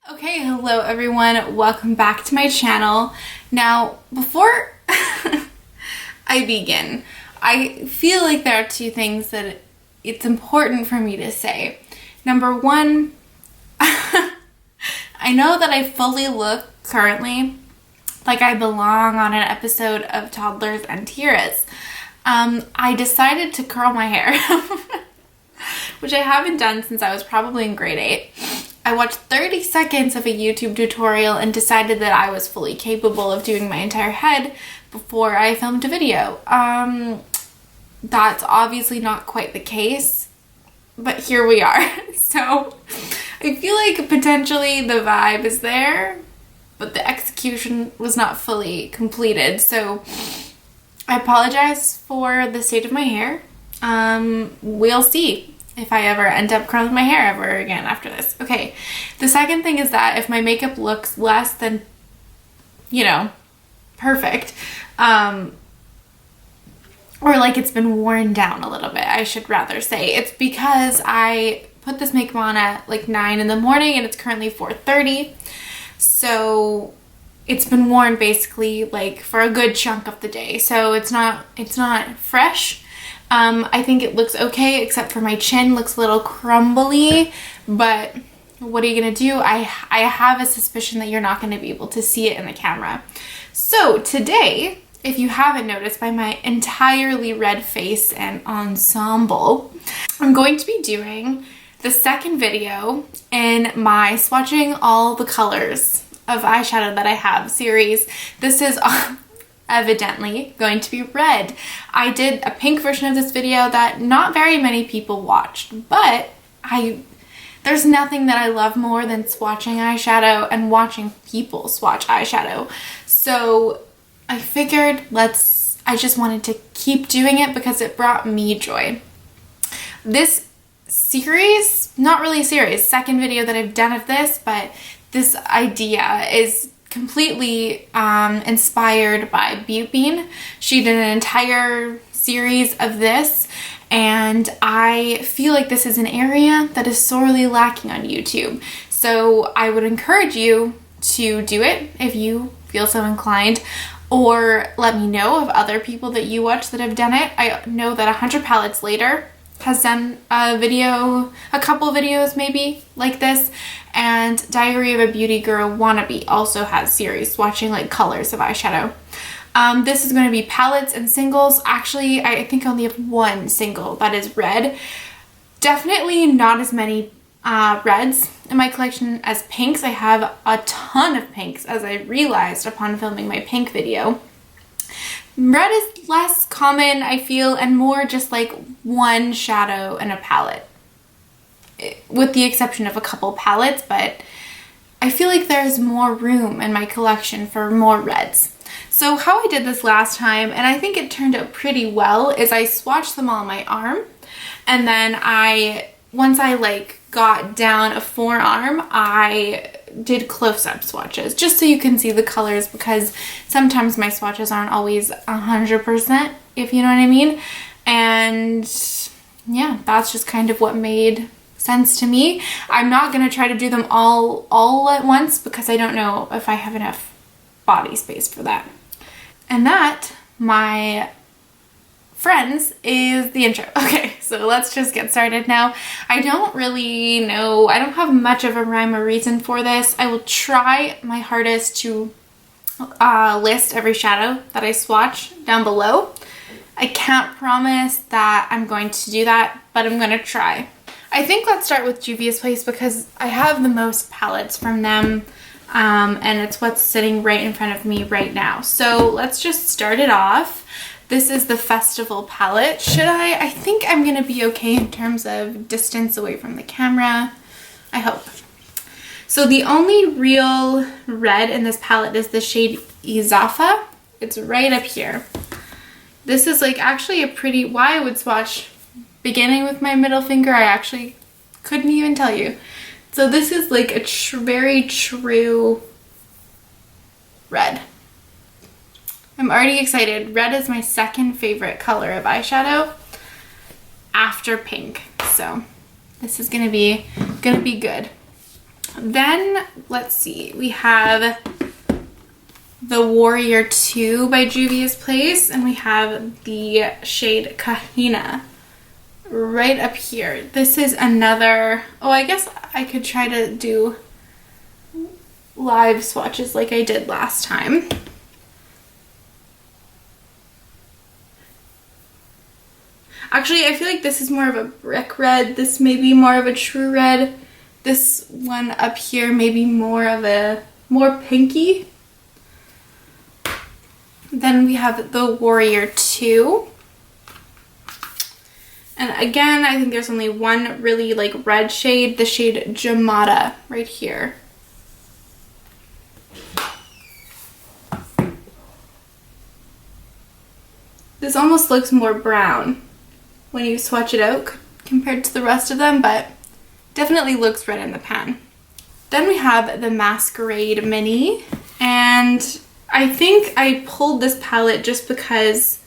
Okay, hello everyone, welcome back to my channel. Now, before I begin, I feel like there are two things that it's important for me to say. Number one, I know that I fully look currently like I belong on an episode of Toddlers and Tiaras. I decided to curl my hair, which I haven't done since I was probably in grade 8. I watched 30 seconds of a YouTube tutorial and decided that I was fully capable of doing my entire head before I filmed a video. That's obviously not quite the case, but here we are. So I feel like potentially the vibe is there, but the execution was not fully completed. So I apologize for the state of my hair. We'll see if I ever end up curling my hair ever again after this. Okay, the second thing is that if my makeup looks less than, perfect, or like it's been worn down a little bit, I should rather say, it's because I put this makeup on at like 9 in the morning and it's currently 4:30. So it's been worn basically like for a good chunk of the day. So it's not fresh. I think it looks okay, except for my chin looks a little crumbly, but what are you gonna do? I have a suspicion that you're not gonna be able to see it in the camera. So today, if you haven't noticed by my entirely red face and ensemble, I'm going to be doing the second video in my swatching all the colors of eyeshadow that I have series. This is evidently going to be red. I did a pink version of this video that not very many people watched, but there's nothing that I love more than swatching eyeshadow and watching people swatch eyeshadow. So I figured I just wanted to keep doing it because it brought me joy. This series, not really a series, second video that I've done of this, but this idea is completely inspired by Butte Bean. She did an entire series of this, and I feel like this is an area that is sorely lacking on YouTube. So I would encourage you to do it if you feel so inclined, or let me know of other people that you watch that have done it. I know that 100 Palettes Later has done a couple videos maybe like this, and Diary of a Beauty Girl Wannabe also has series swatching like colors of eyeshadow. This is going to be palettes and singles. Actually, I think I only have one single that is red. Definitely not as many reds in my collection as pinks. I have a ton of pinks, as I realized upon filming my pink video. Red is less common, I feel, and more just like one shadow and a palette, with the exception of a couple palettes, but I feel like there's more room in my collection for more reds. So how I did this last time, and I think it turned out pretty well, is I swatched them all on my arm, and then once I like got down a forearm, I did close-up swatches just so you can see the colors, because sometimes my swatches aren't always 100%, if you know what I mean. And yeah, that's just kind of what made sense to me. I'm not going to try to do them all at once because I don't know if I have enough body space for that. And that, my friends, is the intro. Okay, so let's just get started now. I don't really know, I don't have much of a rhyme or reason for this. I will try my hardest to list every shadow that I swatch down below. I can't promise that I'm going to do that, but I'm going to try. I think let's start with Juvia's Place because I have the most palettes from them, and it's what's sitting right in front of me right now. So let's just start it off. This is the Festival palette. I think I'm going to be okay in terms of distance away from the camera. I hope. So the only real red in this palette is the shade Izafa. It's right up here. This is like actually a pretty, why I would swatch beginning with my middle finger, I actually couldn't even tell you. So this is like a very true red. I'm already excited. Red is my second favorite color of eyeshadow after pink. So this is gonna be good. Then, let's see, we have the Warrior 2 by Juvia's Place, and we have the shade Kahina right up here. This is another, oh, I guess I could try to do live swatches like I did last time. Actually, I feel like this is more of a brick red. This may be more of a true red. This one up here may be more of a more pinky. Then we have the Warrior 2. And again, I think there's only one really like red shade, the shade Jamata right here. This almost looks more brown when you swatch it out compared to the rest of them, but definitely looks red in the pan. Then we have the Masquerade Mini, and I think I pulled this palette just because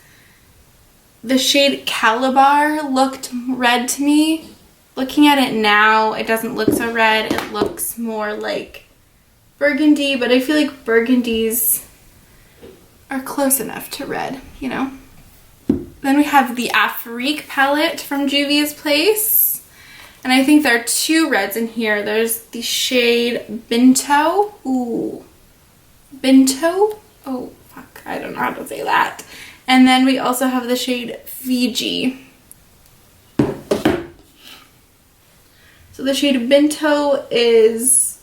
the shade Calabar looked red to me. Looking at it now, it doesn't look so red. It looks more like burgundy, but I feel like burgundies are close enough to red, you know? Then we have the Afrique palette from Juvia's Place. And I think there are two reds in here. There's the shade Bintou. Ooh. Bintou? Oh, fuck. I don't know how to say that. And then we also have the shade Fiji. So the shade Bintou is,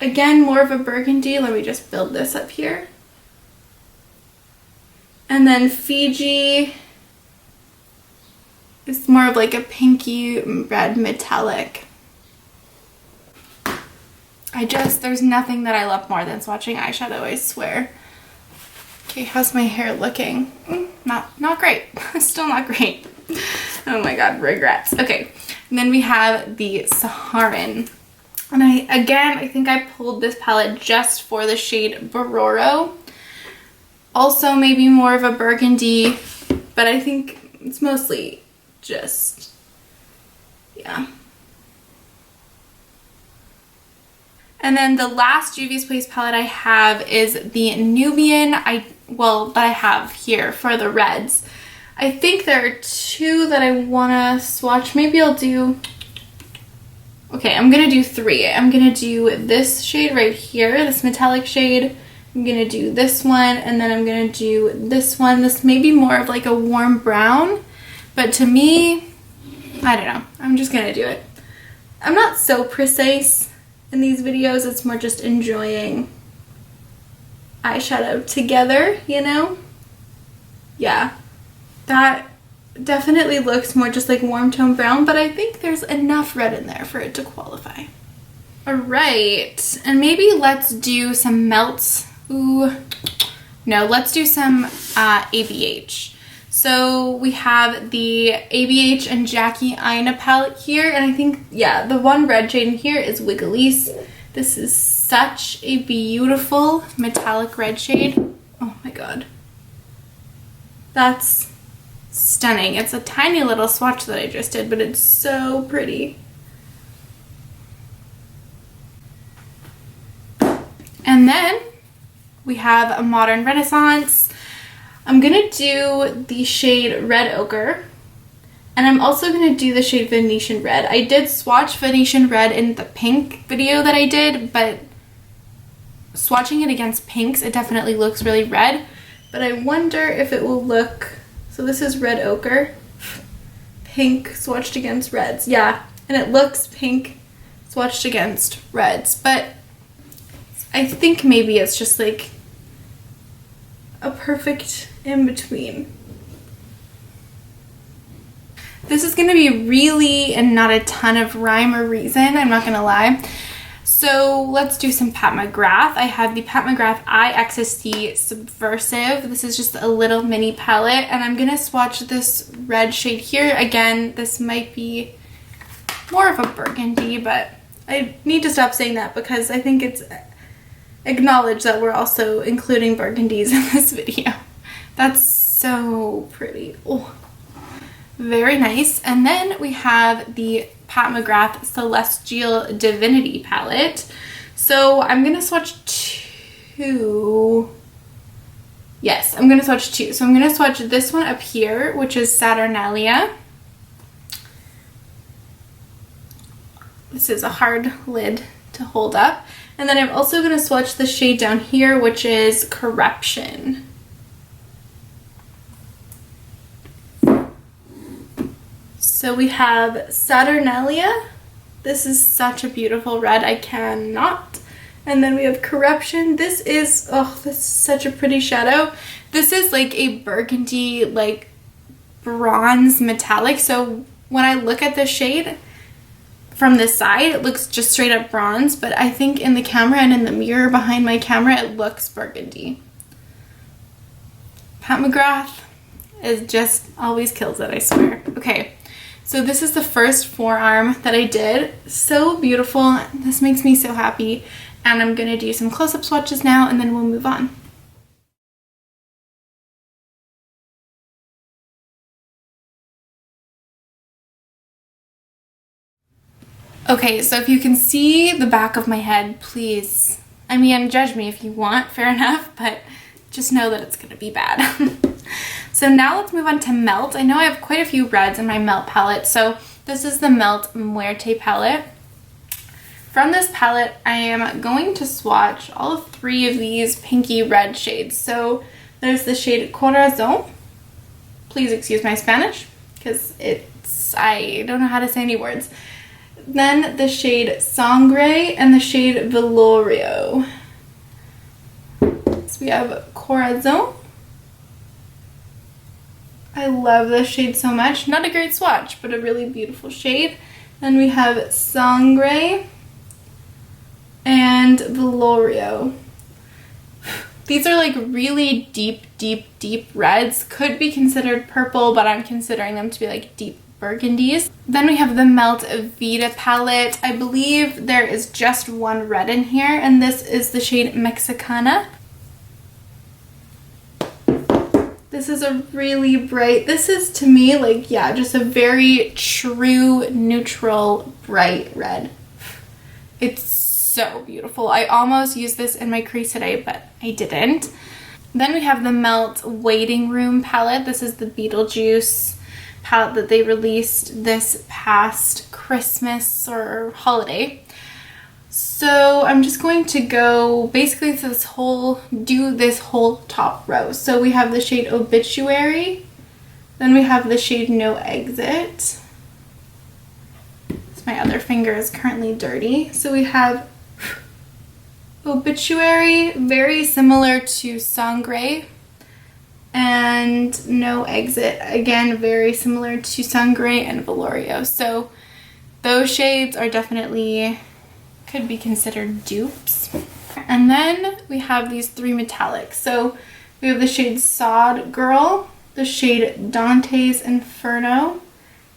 again, more of a burgundy. Let me just build this up here. And then Fiji is more of like a pinky red metallic. There's nothing that I love more than swatching eyeshadow, I swear. Okay, how's my hair looking? Not great. Still not great. Oh my god, regrets. Okay, and then we have the Saharan. And I think I pulled this palette just for the shade Bororo. Also maybe more of a burgundy, but I think it's mostly just, yeah. And then the last Juvia's Place palette I have is the Nubian, that I have here for the reds. I think there are two that I want to swatch. Maybe I'll do, okay, I'm going to do three. I'm going to do this shade right here, this metallic shade. I'm going to do this one, and then I'm going to do this one. This may be more of like a warm brown, but to me, I don't know. I'm just going to do it. I'm not so precise in these videos. It's more just enjoying eyeshadow together, you know? Yeah, that definitely looks more just like warm tone brown, but I think there's enough red in there for it to qualify. All right, and maybe let's do some melts. Ooh, no, let's do some ABH. So we have the ABH and Jackie Aina palette here, and I think, yeah, the one red shade in here is Wiggalese. This is such a beautiful metallic red shade. Oh my god. That's stunning. It's a tiny little swatch that I just did, but it's so pretty. And then we have a Modern Renaissance. I'm gonna do the shade Red Ochre, and I'm also gonna do the shade Venetian Red. I did swatch Venetian Red in the pink video that I did, but swatching it against pinks, it definitely looks really red, but I wonder if it will look, so this is Red Ochre, pink swatched against reds, yeah, and it looks pink swatched against reds, but I think maybe it's just like a perfect in between. This is gonna be really and not a ton of rhyme or reason, I'm not gonna lie. So let's do some Pat McGrath. I have the Pat McGrath Ecstasy Subversive. This is just a little mini palette, and I'm gonna swatch this red shade here. Again, this might be more of a burgundy, but I need to stop saying that because I think it's acknowledged that we're also including burgundies in this video. That's so pretty. Oh, very nice. And then we have the Pat McGrath Celestial Divinity palette. So I'm going to swatch two. Yes, I'm going to swatch two. So I'm going to swatch this one up here, which is Saturnalia. This is a hard lid to hold up. And then I'm also going to swatch the shade down here, which is Corruption. So we have Saturnalia. This is such a beautiful red. I cannot. And then we have Corruption. This is, oh, this is such a pretty shadow. This is like a burgundy, like bronze metallic. So when I look at the shade from this side, it looks just straight up bronze. But I think in the camera and in the mirror behind my camera, it looks burgundy. Pat McGrath is just always kills it, I swear. Okay. So this is the first forearm that I did. So beautiful. This makes me so happy. And I'm going to do some close-up swatches now, and then we'll move on. Okay, so if you can see the back of my head, please, I mean, judge me if you want, fair enough, but just know that it's going to be bad. So now let's move on to Melt. I know I have quite a few reds in my Melt palette. So this is the Melt Muerte palette. From this palette, I am going to swatch all three of these pinky red shades. So there's the shade Corazon. Please excuse my Spanish, because I don't know how to say any words. Then the shade Sangre and the shade Velorio. So we have Corazon. I love this shade so much. Not a great swatch, but a really beautiful shade. Then we have Sangre and Velorio. These are like really deep, deep, deep reds. Could be considered purple, but I'm considering them to be like deep burgundies. Then we have the Melt Vida palette. I believe there is just one red in here, and this is the shade Mexicana. This is a really bright, this is to me like, yeah, just a very true, neutral, bright red. It's so beautiful. I almost used this in my crease today, but I didn't. Then we have the Melt Waiting Room palette. This is the Beetlejuice palette that they released this past Christmas or holiday. So I'm just going to go basically through do this whole top row. So we have the shade Obituary, then we have the shade No Exit. My other finger is currently dirty. So we have Obituary, very similar to Sangre, and No Exit, again very similar to Sangre and Velorio. So those shades are definitely, could be considered dupes. And then we have these three metallics. So we have the shade Sod Girl, the shade Dante's Inferno,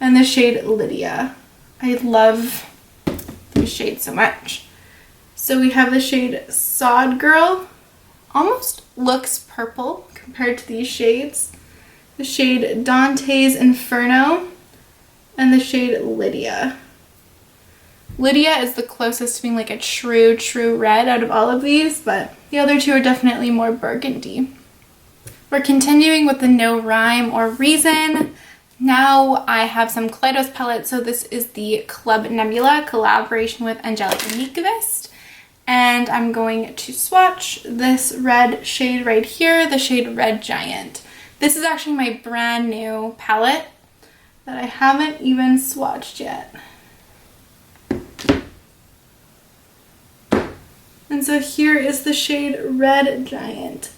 and the shade Lydia. I love these shades so much. So we have the shade Sod Girl, almost looks purple compared to these shades. The shade Dante's Inferno, and the shade Lydia. Lydia is the closest to being like a true red out of all of these, but the other two are definitely more burgundy. We're continuing with the No Rhyme or Reason. Now I have some Kaleidos palettes. So this is the Club Nebula collaboration with Angelica Nyquist. And I'm going to swatch this red shade right here, the shade Red Giant. This is actually my brand new palette that I haven't even swatched yet. And so here is the shade Red Giant.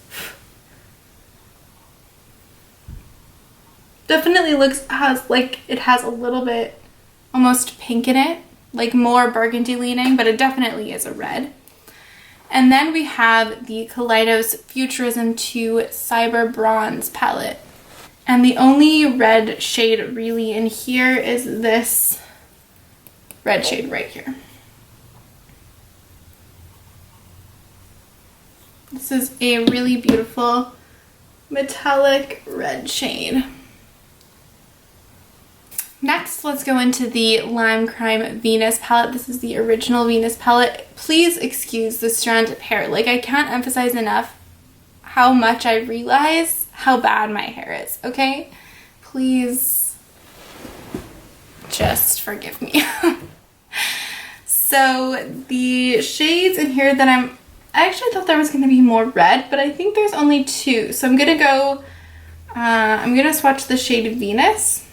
Definitely looks like it has a little bit almost pink in it, like more burgundy leaning, but it definitely is a red. And then we have the Kaleidos Futurism 2 Cyber Bronze palette. And the only red shade really in here is this red shade right here. This is a really beautiful metallic red shade. Next, let's go into the Lime Crime Venus palette. This is the original Venus palette. Please excuse the strand of hair. Like, I can't emphasize enough how much I realize how bad my hair is, okay? Please just forgive me. So the shades in here that I actually thought there was going to be more red, but I think there's only 2. So I'm going to go, I'm going to swatch the shade Venus,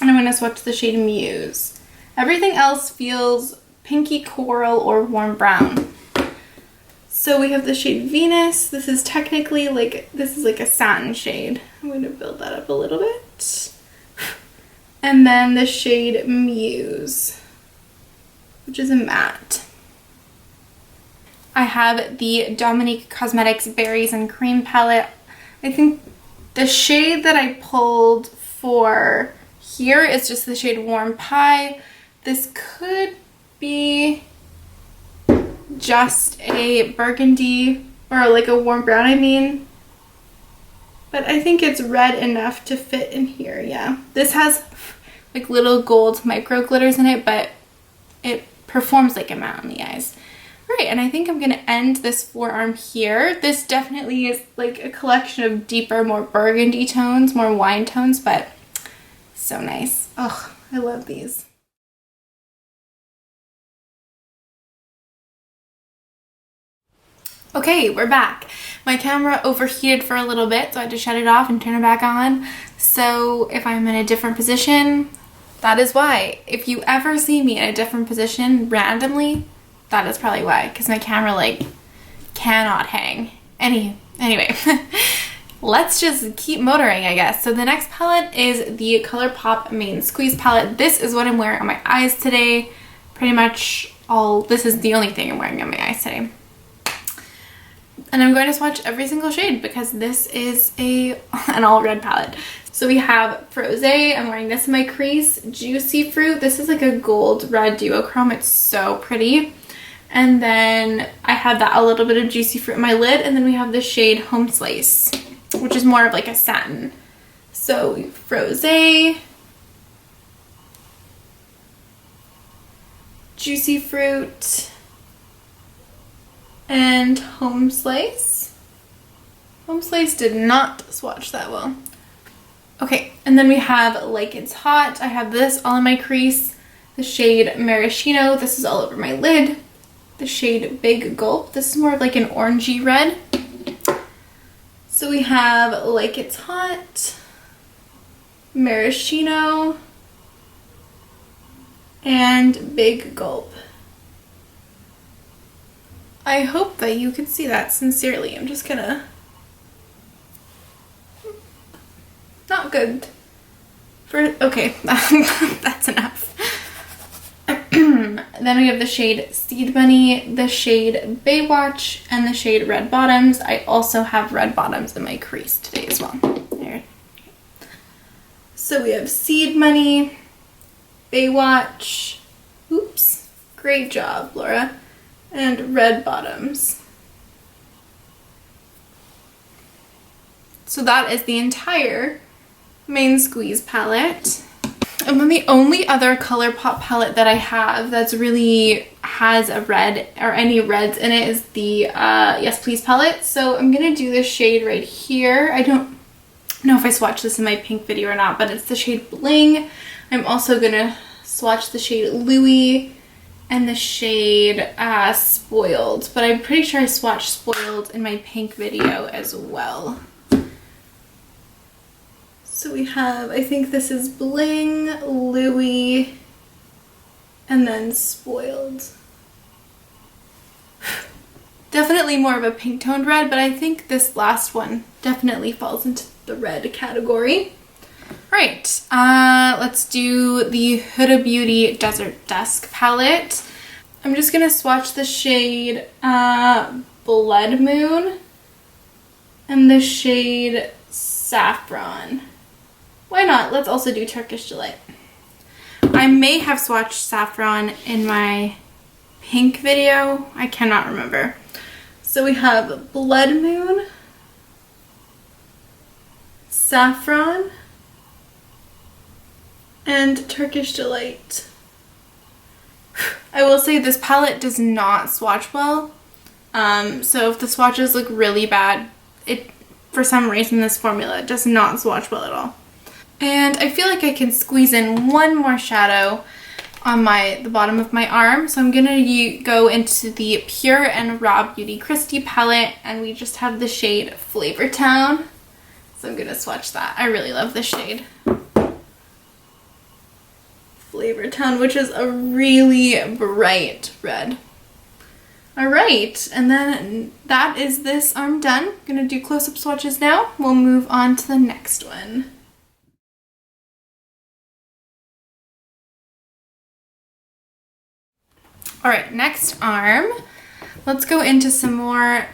and I'm going to swatch the shade Muse. Everything else feels pinky coral or warm brown. So we have the shade Venus. This is technically this is like a satin shade. I'm going to build that up a little bit. And then the shade Muse, which is a matte. I have the Dominique Cosmetics Berries and Cream palette. I think the shade that I pulled for here is just the shade Warm Pie. This could be just a burgundy, or like a warm brown, I mean. But I think it's red enough to fit in here, yeah. This has like little gold micro glitters in it, but it performs like a matte on the eyes. Right, and I think I'm gonna end this forearm here. This definitely is like a collection of deeper, more burgundy tones, more wine tones, but so nice. Oh, I love these. Okay, we're back. My camera overheated for a little bit, so I had to shut it off and turn it back on. So if I'm in a different position, that is why. If you ever see me in a different position randomly, that is probably why, because my camera like cannot hang. Anyway, let's just keep motoring, I guess. So the next palette is the ColourPop Main Squeeze palette. This is what I'm wearing on my eyes today. Pretty much this is the only thing I'm wearing on my eyes today. And I'm going to swatch every single shade because this is an all red palette. So we have Frosé, I'm wearing this in my crease. Juicy Fruit, this is like a gold red duochrome, it's so pretty. And then I have a little bit of Juicy Fruit in my lid, and then we have the shade Home Slice, which is more of like a satin. So Frosé, Juicy Fruit, and Home Slice. Home Slice did not swatch that well. Okay, and then we have Like It's Hot. I have this all in my crease. The shade Maraschino, this is all over my lid. The shade Big Gulp, this is more of like an orangey red. So we have Like It's Hot, Maraschino, and Big Gulp. I hope that you can see that sincerely. I'm just gonna... Not good. Okay, that's enough. Then we have the shade Seed Bunny, the shade Baywatch, and the shade Red Bottoms. I also have red bottoms in my crease today as well. There. So we have Seed Bunny, Baywatch, oops, great job, Laura, and Red Bottoms. So that is the entire Main Squeeze palette. And then the only other ColourPop palette that I have that's really has a red or any reds in it is the Yes Please palette. So I'm gonna do this shade right here. I don't know if I swatched this in my pink video or not, but it's the shade Bling. I'm also gonna swatch the shade Louis and the shade Spoiled, but I'm pretty sure I swatched Spoiled in my pink video as well. So we have, I think this is Bling, Louis, and then Spoiled. Definitely more of a pink toned red, but I think this last one definitely falls into the red category. Right, let's do the Huda Beauty Desert Dusk palette. I'm just gonna swatch the shade Blood Moon and the shade Saffron. Why not? Let's also do Turkish Delight. I may have swatched Saffron in my pink video. I cannot remember. So we have Blood Moon, Saffron, and Turkish Delight. I will say this palette does not swatch well. So if the swatches look really bad, for some reason this formula does not swatch well at all. And I feel like I can squeeze in one more shadow on the bottom of my arm. So I'm gonna go into the Pure and Raw Beauty Christie palette, and we just have the shade Flavor Town. So I'm gonna swatch that. I really love this shade. Flavor Town, which is a really bright red. All right, and then that is this arm done. I'm gonna do close-up swatches now. We'll move on to the next one. All right, next arm. Let's go into some more,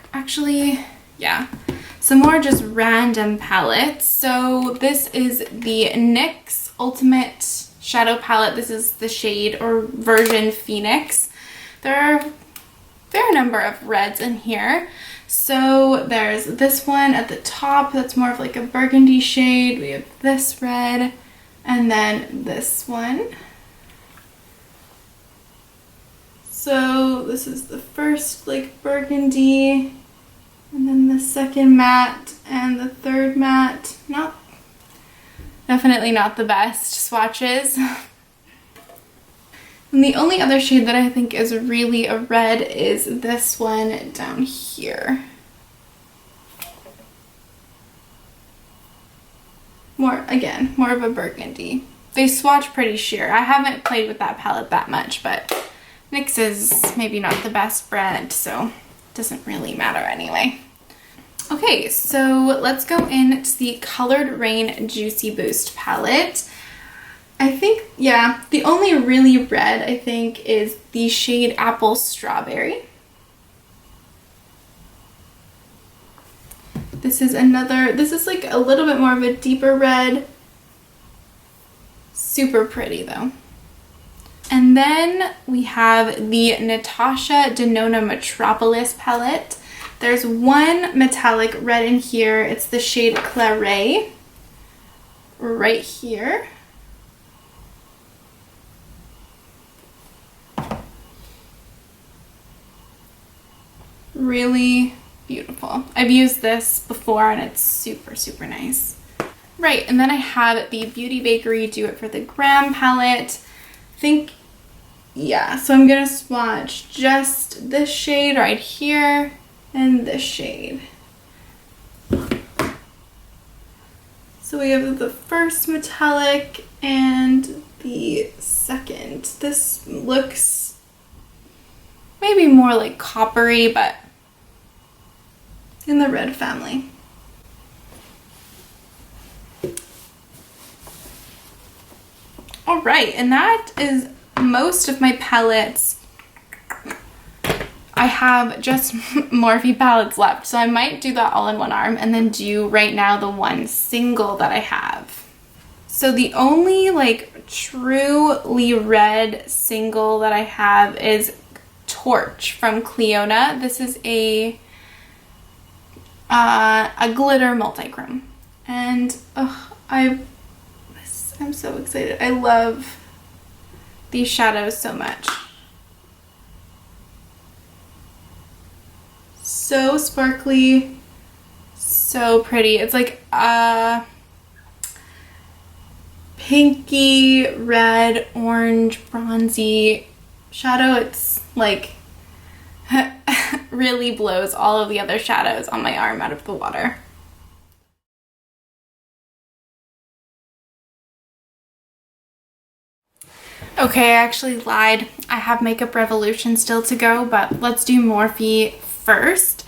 some more just random palettes. So this is the NYX Ultimate Shadow Palette. This is the shade or version Phoenix. There are a fair number of reds in here. So there's this one at the top that's more of like a burgundy shade. We have this red, and then this one. So this is the first like burgundy, and then the second matte, and the third matte. Definitely not the best swatches. And the only other shade that I think is really a red is this one down here. More of a burgundy. They swatch pretty sheer. I haven't played with that palette that much, but NYX is maybe not the best brand, so it doesn't really matter anyway. Okay, so let's go into the Colored Rain Juicy Boost palette. I think, yeah, the only really red, I think, is the shade Apple Strawberry. This is like a little bit more of a deeper red. Super pretty though. And then we have the Natasha Denona Metropolis palette. There's one metallic red in here. It's the shade Claret right here. Really beautiful. I've used this before and it's super, super nice. Right, and then I have the Beauty Bakery Do It For The Gram palette. So I'm gonna swatch just this shade right here and this shade. So we have the first metallic and the second. This looks maybe more like coppery, but in the red family. All right, and that is most of my palettes. I have just Morphe palettes left, so I might do that all in one arm and then do right now the one single that I have. So the only like truly red single that I have is Torch from Cleona. This is a glitter multichrome, and I'm so excited. I love these shadows so much. So sparkly, so pretty. It's like a pinky, red, orange, bronzy shadow. It's like really blows all of the other shadows on my arm out of the water. Okay, I actually lied. I have Makeup Revolution still to go, but let's do Morphe first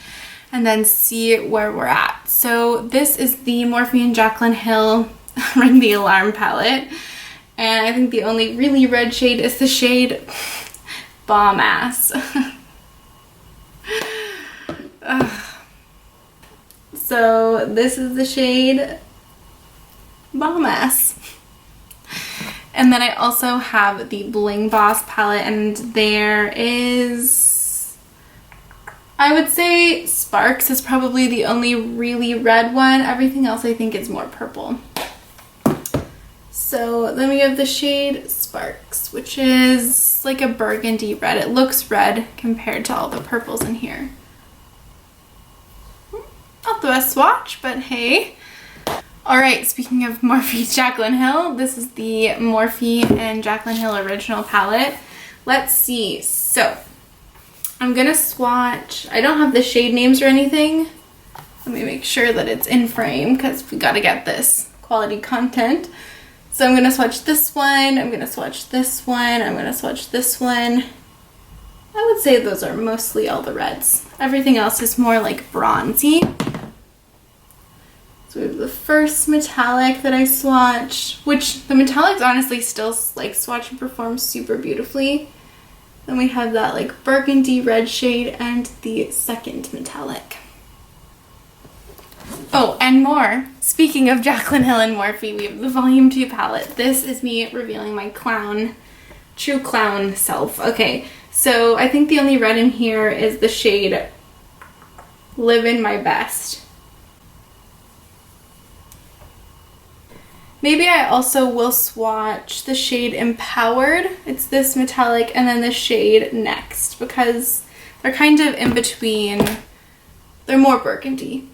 and then see where we're at. So this is the Morphe and Jaclyn Hill Ring the Alarm palette, and I think the only really red shade is the shade Bomb Ass. So this is the shade Bomb Ass. And then I also have the Bling Boss palette, and there is, I would say Sparks is probably the only really red one. Everything else I think is more purple. So then we have the shade Sparks, which is like a burgundy red. It looks red compared to all the purples in here. Not the best swatch, but hey. Alright, speaking of Morphe Jaclyn Hill, this is the Morphe and Jaclyn Hill original palette. Let's see. So, I'm gonna swatch. I don't have the shade names or anything. Let me make sure that it's in frame because we gotta get this quality content. So I'm gonna swatch this one, I'm gonna swatch this one, I'm gonna swatch this one. I would say those are mostly all the reds. Everything else is more like bronzy. So we have the first metallic that I swatched, which the metallics honestly still like swatch and perform super beautifully. Then we have that like burgundy red shade and the second metallic. Oh, and more. Speaking of Jaclyn Hill and Morphe, we have the Volume 2 palette. This is me revealing my true clown self. Okay, so I think the only red in here is the shade Livin' My Best. Maybe I also will swatch the shade Empowered. It's this metallic and then the shade Next because they're kind of in between. They're more burgundy.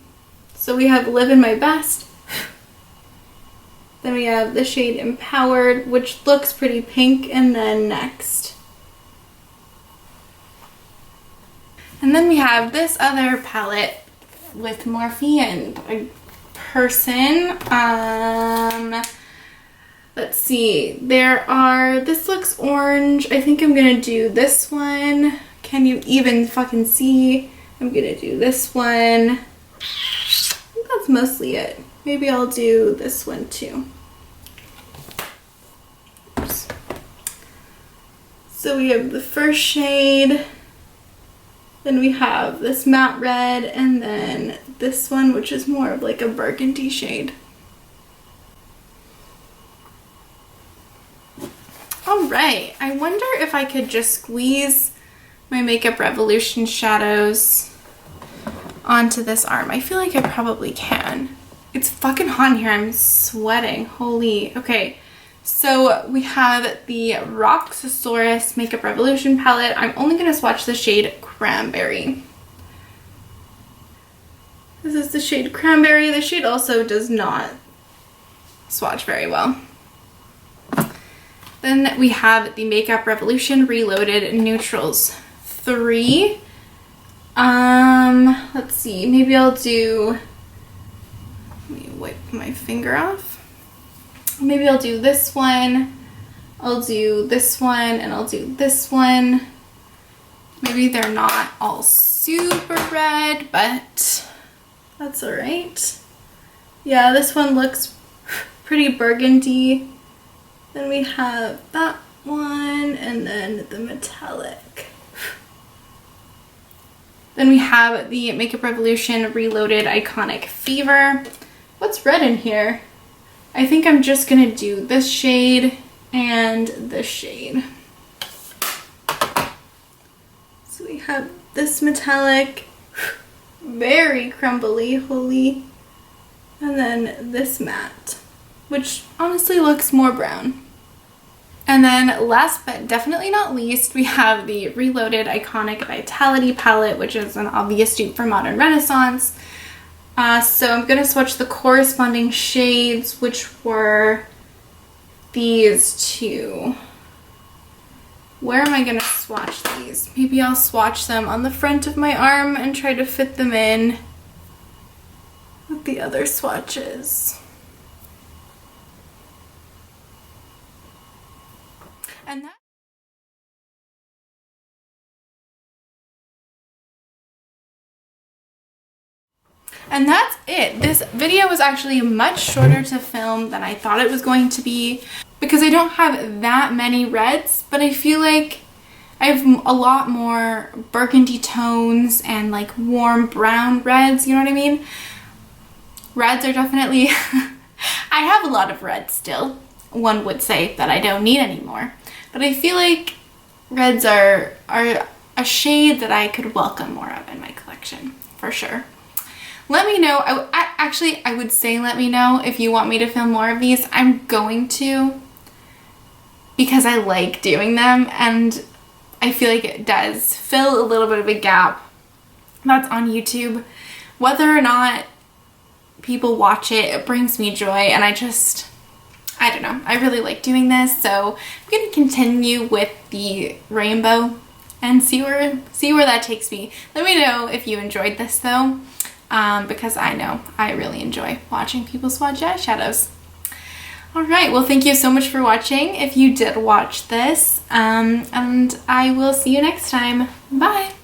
So we have Livin' My Best. Then we have the shade Empowered, which looks pretty pink, and then Next. And then we have this other palette with Morphe and a person. Let's see. This looks orange. I think I'm gonna do this one. Can you even fucking see? I'm gonna do this one. I think that's mostly it. Maybe I'll do this one too. Oops. So we have the first shade, then we have this matte red, and then this one, which is more of like a burgundy shade. Alright, I wonder if I could just squeeze my Makeup Revolution shadows onto this arm. I feel like I probably can. It's fucking hot in here. I'm sweating. Holy. Okay, so we have the Roxasaurus Makeup Revolution palette. I'm only going to swatch the shade Cranberry. This is the shade Cranberry. The shade also does not swatch very well. Then we have the Makeup Revolution Reloaded Neutrals 3. Let's see, maybe I'll do, let me wipe my finger off. Maybe I'll do this one, I'll do this one, and I'll do this one. Maybe they're not all super red, but that's alright. Yeah, this one looks pretty burgundy. Then we have that one, and then the metallic. Then we have the Makeup Revolution Reloaded Iconic Fever. What's red in here? I think I'm just gonna do this shade and this shade. So we have this metallic, very crumbly, holy, and then this matte, which honestly looks more brown. And then last but definitely not least, we have the Reloaded Iconic Vitality palette, which is an obvious dupe for Modern Renaissance. So I'm going to swatch the corresponding shades, which were these two. Where am I going to swatch these? Maybe I'll swatch them on the front of my arm and try to fit them in with the other swatches. And that's it. This video was actually much shorter to film than I thought it was going to be because I don't have that many reds, but I feel like I have a lot more burgundy tones and like warm brown reds, you know what I mean? Reds are definitely, I have a lot of reds still. One would say that I don't need anymore, but I feel like reds are a shade that I could welcome more of in my collection, for sure. Let me know. actually, I would say let me know if you want me to film more of these. I'm going to, because I like doing them, and I feel like it does fill a little bit of a gap that's on YouTube. Whether or not people watch it, it brings me joy, and I don't know, I really like doing this, so I'm going to continue with the rainbow and see where that takes me. Let me know if you enjoyed this though, because I know I really enjoy watching people swatch eyeshadows. Alright, well thank you so much for watching if you did watch this, and I will see you next time. Bye!